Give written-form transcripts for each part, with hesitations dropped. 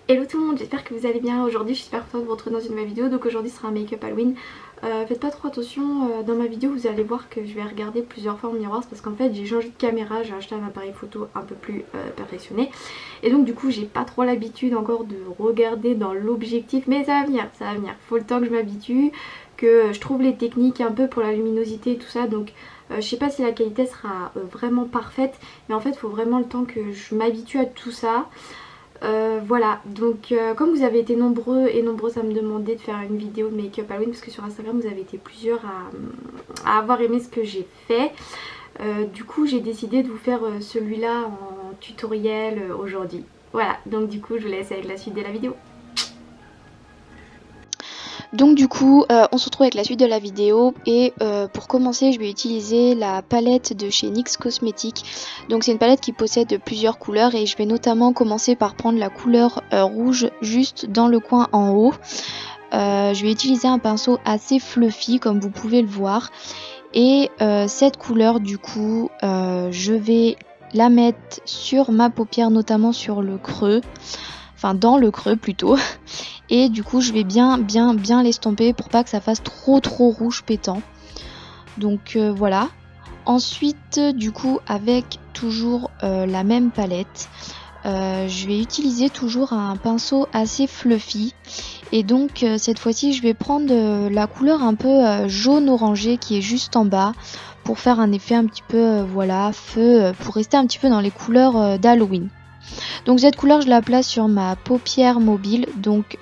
Hello tout le monde, j'espère que vous allez bien. Aujourd'hui je suis super contente de vous retrouver dans une nouvelle vidéo. Donc aujourd'hui ce sera un make-up Halloween. Faites pas trop attention, dans ma vidéo vous allez voir que je vais regarder plusieurs fois en miroir. Parce qu'en fait j'ai changé de caméra, j'ai acheté un appareil photo un peu plus perfectionné. Et donc du coup j'ai pas trop l'habitude encore de regarder dans l'objectif. Mais ça va venir, ça va venir. Faut le temps que je m'habitue, que je trouve les techniques un peu pour la luminosité et tout ça. Donc je sais pas si la qualité sera vraiment parfaite. Mais en fait il faut vraiment le temps que je m'habitue à tout ça. Voilà, donc comme vous avez été nombreux et nombreuses à me demander de faire une vidéo de make-up Halloween, parce que sur Instagram vous avez été plusieurs à avoir aimé ce que j'ai fait, du coup j'ai décidé de vous faire celui-là en tutoriel aujourd'hui. Voilà, donc du coup je vous laisse avec la suite de la vidéo. Donc du coup, on se retrouve avec la suite de la vidéo et pour commencer, je vais utiliser la palette de chez NYX Cosmetics. Donc c'est une palette qui possède plusieurs couleurs et je vais notamment commencer par prendre la couleur rouge juste dans le coin en haut. Je vais utiliser un pinceau assez fluffy comme vous pouvez le voir. Et cette couleur du coup, je vais la mettre sur ma paupière, notamment sur le creux. Enfin dans le creux plutôt. Et du coup je vais bien l'estomper pour pas que ça fasse trop rouge pétant. Donc voilà. Ensuite du coup avec toujours la même palette, je vais utiliser toujours un pinceau assez fluffy. Et donc cette fois-ci je vais prendre la couleur un peu jaune orangé qui est juste en bas. Pour faire un effet un petit peu voilà feu, pour rester un petit peu dans les couleurs d'Halloween. Donc cette couleur je la place sur ma paupière mobile, donc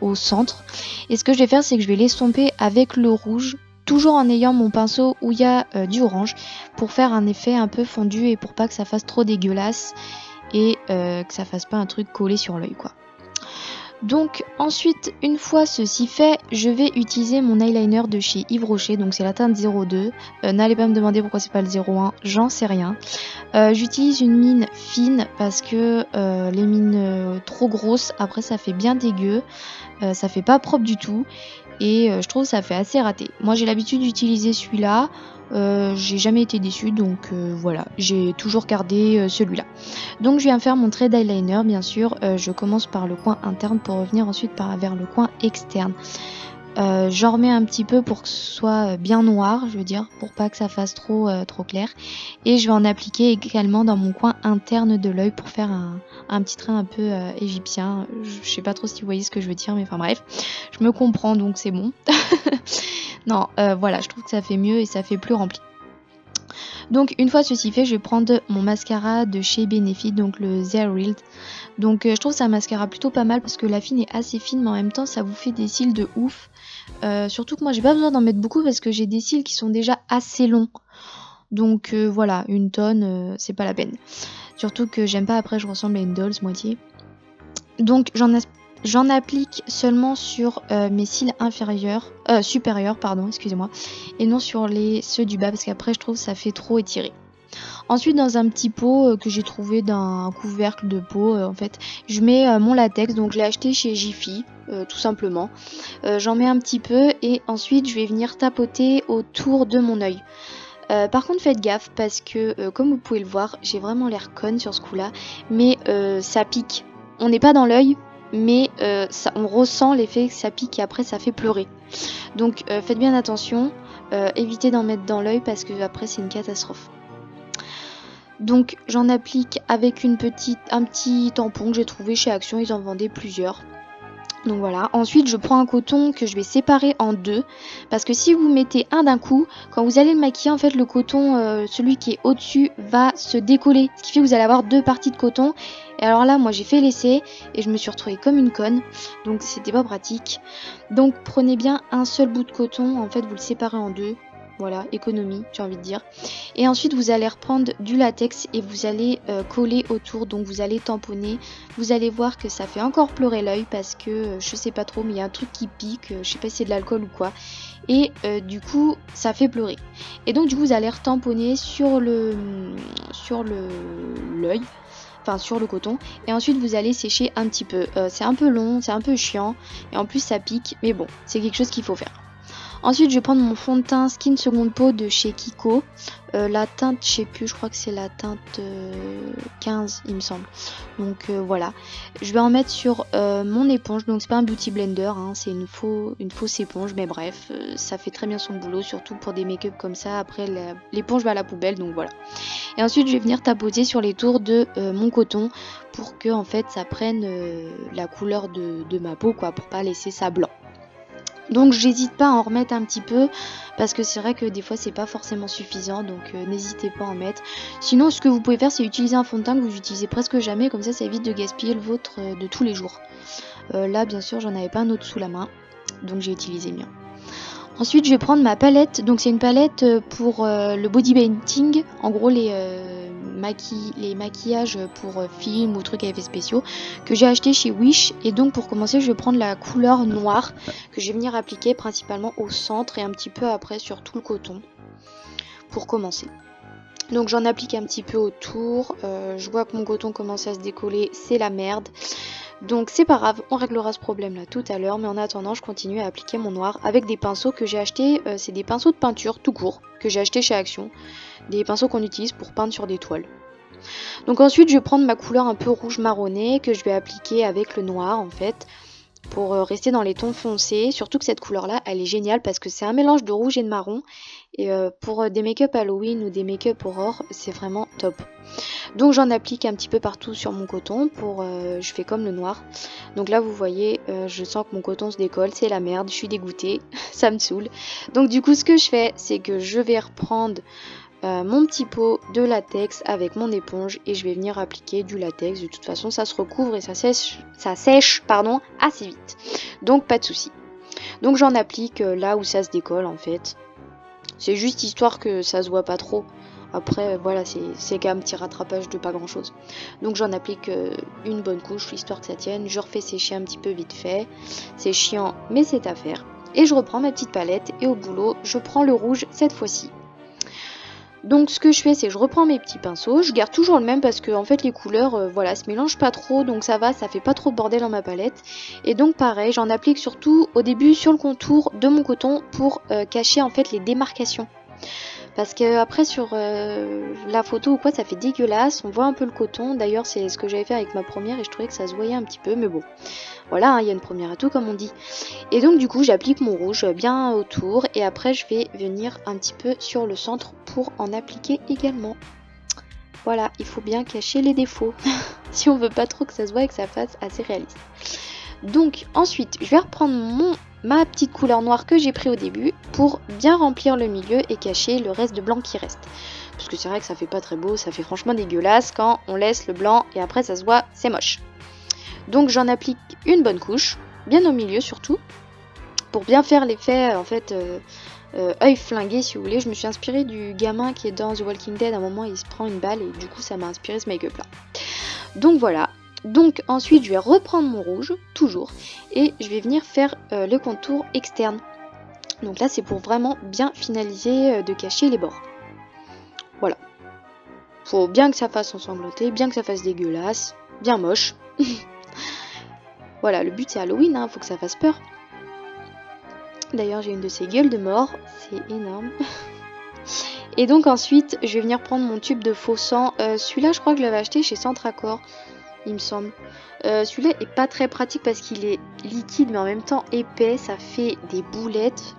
au centre. Et ce que je vais faire c'est que je vais l'estomper avec le rouge, toujours en ayant mon pinceau où il y a du orange, pour faire un effet un peu fondu et pour pas que ça fasse trop dégueulasse et que ça fasse pas un truc collé sur l'œil quoi. Donc ensuite, une fois ceci fait, je vais utiliser mon eyeliner de chez Yves Rocher, donc c'est la teinte 02. N'allez pas me demander pourquoi c'est pas le 01, j'en sais rien. J'utilise une mine fine parce que les mines trop grosses, après ça fait bien dégueu, ça fait pas propre du tout et je trouve que ça fait assez raté. Moi j'ai l'habitude d'utiliser celui-là. J'ai jamais été déçue donc voilà, j'ai toujours gardé celui-là. Donc je viens faire mon trait d'eyeliner bien sûr, je commence par le coin interne pour revenir ensuite vers le coin externe. J'en remets un petit peu pour que ce soit bien noir, je veux dire, pour pas que ça fasse trop clair. Et je vais en appliquer également dans mon coin interne de l'œil pour faire un petit trait un peu égyptien. Je sais pas trop si vous voyez ce que je veux dire, mais enfin bref, je me comprends donc c'est bon. Non, voilà, je trouve que ça fait mieux et ça fait plus rempli. Donc une fois ceci fait, je vais prendre mon mascara de chez Benefit, donc le Zero Real. Donc je trouve ça mascara plutôt pas mal parce que la fine est assez fine, mais en même temps ça vous fait des cils de ouf. Surtout que moi j'ai pas besoin d'en mettre beaucoup parce que j'ai des cils qui sont déjà assez longs. Donc voilà, une tonne, c'est pas la peine. Surtout que j'aime pas après je ressemble à une doll moitié. Donc j'en applique seulement sur mes cils supérieurs, pardon, excusez-moi, et non sur ceux du bas parce qu'après je trouve que ça fait trop étiré. Ensuite dans un petit pot que j'ai trouvé d'un couvercle de pot, en fait, je mets mon latex, donc je l'ai acheté chez Jiffy, tout simplement. J'en mets un petit peu et ensuite je vais venir tapoter autour de mon œil. Par contre faites gaffe parce que comme vous pouvez le voir, j'ai vraiment l'air conne sur ce coup là, mais ça pique. On n'est pas dans l'œil, mais on ressent l'effet que ça pique et après ça fait pleurer. Donc faites bien attention, évitez d'en mettre dans l'œil parce que après c'est une catastrophe. Donc j'en applique avec un petit tampon que j'ai trouvé chez Action, ils en vendaient plusieurs. Donc voilà, ensuite je prends un coton que je vais séparer en deux, parce que si vous mettez un d'un coup, quand vous allez le maquiller, en fait le coton, celui qui est au-dessus, va se décoller, ce qui fait que vous allez avoir deux parties de coton. Et alors là, moi j'ai fait l'essai et je me suis retrouvée comme une conne, donc c'était pas pratique. Donc prenez bien un seul bout de coton, en fait vous le séparez en deux. Voilà, économie, j'ai envie de dire. Et ensuite, vous allez reprendre du latex et vous allez coller autour. Donc, vous allez tamponner. Vous allez voir que ça fait encore pleurer l'œil parce que je sais pas trop, mais il y a un truc qui pique. Je sais pas si c'est de l'alcool ou quoi. Et du coup, ça fait pleurer. Et donc, du coup, vous allez retamponner sur l'œil. Enfin, sur le coton. Et ensuite, vous allez sécher un petit peu. C'est un peu long, c'est un peu chiant. Et en plus, ça pique. Mais bon, c'est quelque chose qu'il faut faire. Ensuite je vais prendre mon fond de teint Skin Seconde Peau de chez Kiko. La teinte, je sais plus, je crois que c'est la teinte 15 il me semble. Donc voilà. Je vais en mettre sur mon éponge. Donc c'est pas un beauty blender, hein, c'est une fausse éponge. Mais bref, ça fait très bien son boulot. Surtout pour des make-up comme ça. Après l'éponge va à la poubelle, donc voilà. Et ensuite je vais venir tapoter sur les tours de mon coton. Pour que en fait ça prenne la couleur de ma peau, quoi. Pour pas laisser ça blanc. Donc j'hésite pas à en remettre un petit peu parce que c'est vrai que des fois c'est pas forcément suffisant, donc n'hésitez pas à en mettre. Sinon ce que vous pouvez faire c'est utiliser un fond de teint que vous utilisez presque jamais, comme ça évite de gaspiller le vôtre de tous les jours. Là bien sûr j'en avais pas un autre sous la main, donc j'ai utilisé le mien. Ensuite je vais prendre ma palette, donc c'est une palette pour le body painting, en gros les maquillages pour films ou trucs à effets spéciaux que j'ai acheté chez Wish. Et donc pour commencer je vais prendre la couleur noire que je vais venir appliquer principalement au centre et un petit peu après sur tout le coton pour commencer. Donc j'en applique un petit peu autour, je vois que mon coton commence à se décoller, c'est la merde. Donc c'est pas grave, on réglera ce problème là tout à l'heure, mais en attendant je continue à appliquer mon noir avec des pinceaux que j'ai achetés, c'est des pinceaux de peinture tout court que j'ai acheté chez Action, des pinceaux qu'on utilise pour peindre sur des toiles. Donc ensuite je vais prendre ma couleur un peu rouge marronné que je vais appliquer avec le noir en fait, pour rester dans les tons foncés, surtout que cette couleur là elle est géniale parce que c'est un mélange de rouge et de marron, et pour des make-up Halloween ou des make-up Aurore c'est vraiment top. Donc j'en applique un petit peu partout sur mon coton, je fais comme le noir. Donc là vous voyez, je sens que mon coton se décolle, c'est la merde, je suis dégoûtée, ça me saoule. Donc du coup ce que je fais c'est que je vais reprendre mon petit pot de latex avec mon éponge et je vais venir appliquer du latex. De toute façon ça se recouvre et ça sèche assez vite, donc pas de souci. Donc j'en applique là où ça se décolle en fait, c'est juste histoire que ça se voit pas trop. Après voilà, c'est qu'un petit rattrapage de pas grand chose. Donc j'en applique une bonne couche histoire que ça tienne, je refais sécher un petit peu vite fait, c'est chiant mais c'est à faire. Et je reprends ma petite palette et au boulot je prends le rouge cette fois-ci. Donc ce que je fais c'est que je reprends mes petits pinceaux, je garde toujours le même parce que en fait les couleurs voilà se mélangent pas trop, donc ça va, ça fait pas trop de bordel dans ma palette. Et donc pareil j'en applique surtout au début sur le contour de mon coton pour cacher en fait les démarcations. Parce que après sur la photo ou quoi ça fait dégueulasse, on voit un peu le coton. D'ailleurs c'est ce que j'avais fait avec ma première et je trouvais que ça se voyait un petit peu, mais bon. Voilà, hein, y a une première à tout comme on dit. Et donc du coup j'applique mon rouge bien autour et après je vais venir un petit peu sur le centre pour en appliquer également. Voilà, il faut bien cacher les défauts si on veut pas trop que ça se voit et que ça fasse assez réaliste. Donc ensuite je vais reprendre ma petite couleur noire que j'ai pris au début pour bien remplir le milieu et cacher le reste de blanc qui reste. Parce que c'est vrai que ça fait pas très beau, ça fait franchement dégueulasse quand on laisse le blanc et après ça se voit, c'est moche. Donc j'en applique une bonne couche, bien au milieu surtout, pour bien faire l'effet en fait œil flingué si vous voulez. Je me suis inspirée du gamin qui est dans The Walking Dead, à un moment il se prend une balle et du coup ça m'a inspiré ce make-up là. Donc voilà. Donc ensuite je vais reprendre mon rouge, toujours, et je vais venir faire le contour externe. Donc là c'est pour vraiment bien finaliser de cacher les bords. Voilà. Faut bien que ça fasse ensanglanter, bien que ça fasse dégueulasse, bien moche. Voilà, le but c'est Halloween, hein, faut que ça fasse peur. D'ailleurs j'ai une de ces gueules de mort, c'est énorme. Et donc ensuite je vais venir prendre mon tube de faux sang. Celui-là je crois que je l'avais acheté chez Centracor, il me semble. Celui-là est pas très pratique parce qu'il est liquide mais en même temps épais, ça fait des boulettes,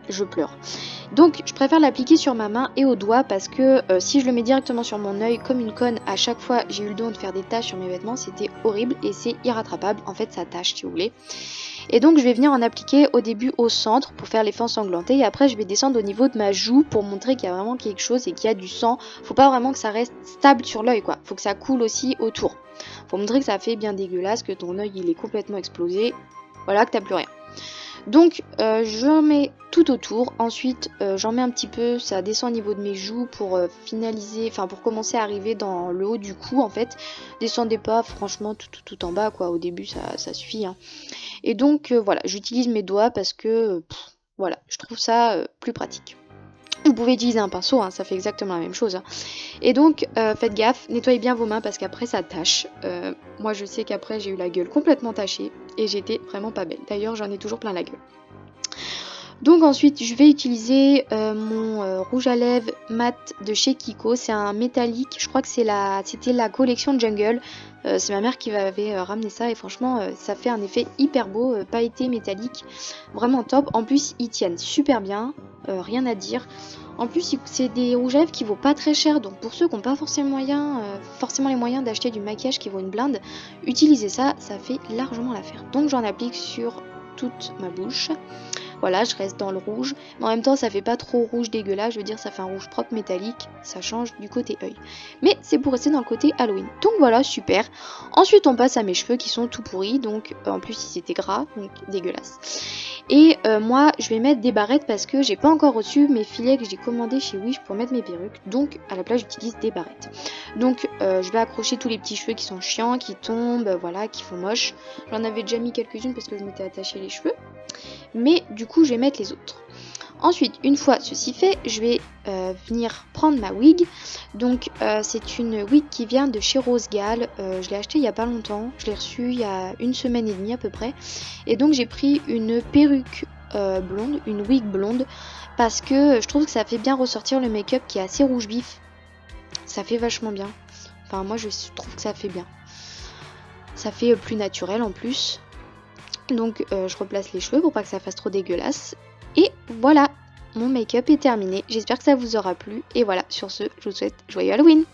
je pleure. Donc je préfère l'appliquer sur ma main et au doigt parce que si je le mets directement sur mon œil comme une conne, à chaque fois j'ai eu le don de faire des taches sur mes vêtements, c'était horrible et c'est irrattrapable, en fait ça tâche si vous voulez. Et donc je vais venir en appliquer au début au centre pour faire l'effet ensanglanté et après je vais descendre au niveau de ma joue pour montrer qu'il y a vraiment quelque chose et qu'il y a du sang. Faut pas vraiment que ça reste stable sur l'œil quoi, faut que ça coule aussi autour. Faut montrer que ça fait bien dégueulasse, que ton œil il est complètement explosé, voilà, que t'as plus rien. Donc j'en mets tout autour, ensuite j'en mets un petit peu, ça descend au niveau de mes joues pour finaliser, enfin pour commencer à arriver dans le haut du cou en fait. Descendez pas franchement tout en bas quoi, au début ça suffit hein. Et donc voilà, j'utilise mes doigts parce que voilà, je trouve ça plus pratique. Vous pouvez utiliser un pinceau, hein, ça fait exactement la même chose. Hein. Et donc, faites gaffe, nettoyez bien vos mains parce qu'après ça tâche. Moi je sais qu'après j'ai eu la gueule complètement tachée et j'étais vraiment pas belle. D'ailleurs j'en ai toujours plein la gueule. Donc ensuite je vais utiliser mon rouge à lèvres mat de chez Kiko. C'est un métallique, je crois que c'était la collection Jungle. C'est ma mère qui m'avait ramené ça et franchement ça fait un effet hyper beau, pailleté métallique, vraiment top. En plus ils tiennent super bien, rien à dire. En plus c'est des rouges à lèvres qui vaut pas très cher, donc pour ceux qui n'ont pas forcément les moyens d'acheter du maquillage qui vaut une blinde, utilisez ça, ça fait largement l'affaire. Donc j'en applique sur toute ma bouche. Voilà, je reste dans le rouge, mais en même temps ça fait pas trop rouge dégueulasse, je veux dire ça fait un rouge propre métallique, ça change du côté œil. Mais c'est pour rester dans le côté Halloween. Donc voilà, super. Ensuite on passe à mes cheveux qui sont tout pourris, donc en plus ils étaient gras, donc dégueulasse. Et moi je vais mettre des barrettes parce que j'ai pas encore reçu mes filets que j'ai commandés chez Wish pour mettre mes perruques, donc à la place j'utilise des barrettes. Donc je vais accrocher tous les petits cheveux qui sont chiants, qui tombent, voilà, qui font moche. J'en avais déjà mis quelques-unes parce que je m'étais attaché les cheveux. Mais du coup je vais mettre les autres. Ensuite, une fois ceci fait, je vais venir prendre ma wig. Donc c'est une wig qui vient de chez Rose Gall. Je l'ai achetée il y a pas longtemps, je l'ai reçue il y a une semaine et demie à peu près. Et donc j'ai pris une perruque blonde, une wig blonde, parce que je trouve que ça fait bien ressortir le make-up qui est assez rouge vif. Ça fait vachement bien. Enfin moi je trouve que ça fait bien. Ça fait plus naturel en plus. Donc je replace les cheveux pour pas que ça fasse trop dégueulasse. Et voilà, mon make-up est terminé. J'espère que ça vous aura plu. Et voilà, sur ce, je vous souhaite joyeux Halloween!